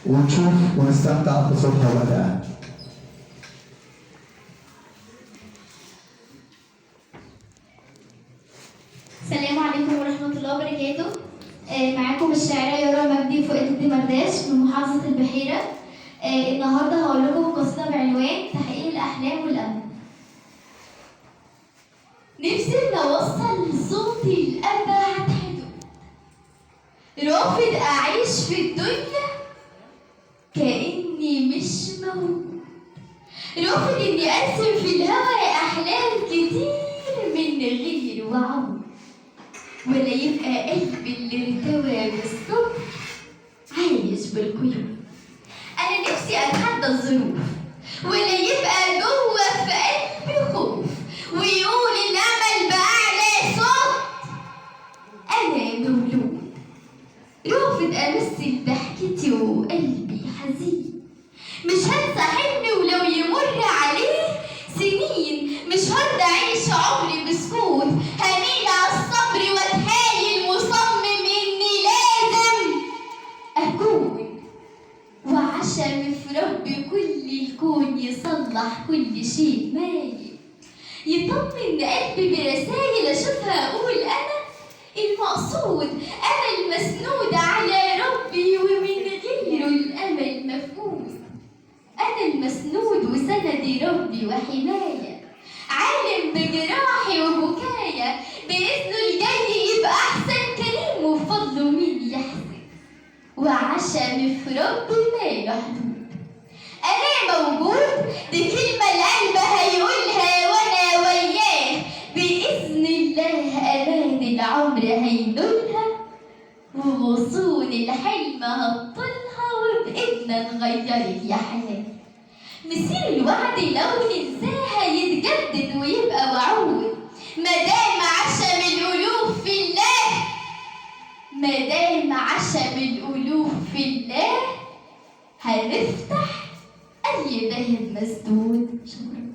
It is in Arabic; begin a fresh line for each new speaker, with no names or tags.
ونشوف ونستمتع بصوتها وأدائها.
السلام عليكم ورحمة الله وبركاته. معاكم الشاعرة يارا مجدي فؤاد الدمرداش من محافظة البحيرة. النهاردة هقول لكم قصيدة بعنوان تحقيق الأحلام والأمل. نفسي أوصل صوتي لأبعد حدود، رافض أعيش في الدنيا كأني مش موجود، رافض إني أرسم في الهوا أحلام كتير من غير وعود، ولا يبقى قلبي اللي ارتوى بالصبر عايش بالقيود. أنا نفسي أتحدى الظروف، ولا يبقى جوه في قلبي خوف ويقول الأمل بأعلى صوت أنا مولود. رافض أمثل ضحكتي وقلبي حزين، مش هنسى حلمي ولو يمر عليه سنين، مش هرضى أعيش عمري بسكوت، هميل على الصبر وأتحايل مصمم إني لازم أكون، وعشم في رب كل الكون يصلح كل شيء مايل، يطمن قلبي برسايل أشوفها أقول أنا المقصود، أنا المسنود على ربي ومن غيره الأمل مفقود، أنا المسنود وسندي ربي وحماية، عالم بجراحي وبكايا، بإذنه الجاي يبقى أحسن كريم وبفضله مين يحسن، وعشم في ربي ما له حدود. أنا موجود دي كلمة القلب هيقولها وأنا وياه، بإذن الله أمان العمر هينولها، وغصون الحلم هبطلها، وبإيدنا نغيرك يا حياة. مسير الوعد لو ننساها يتجدد ويبقى وعود، مادام عشم الألوف في الله، مادام عشم الألوف في الله هنفتح أي باب مسدود. شكرا.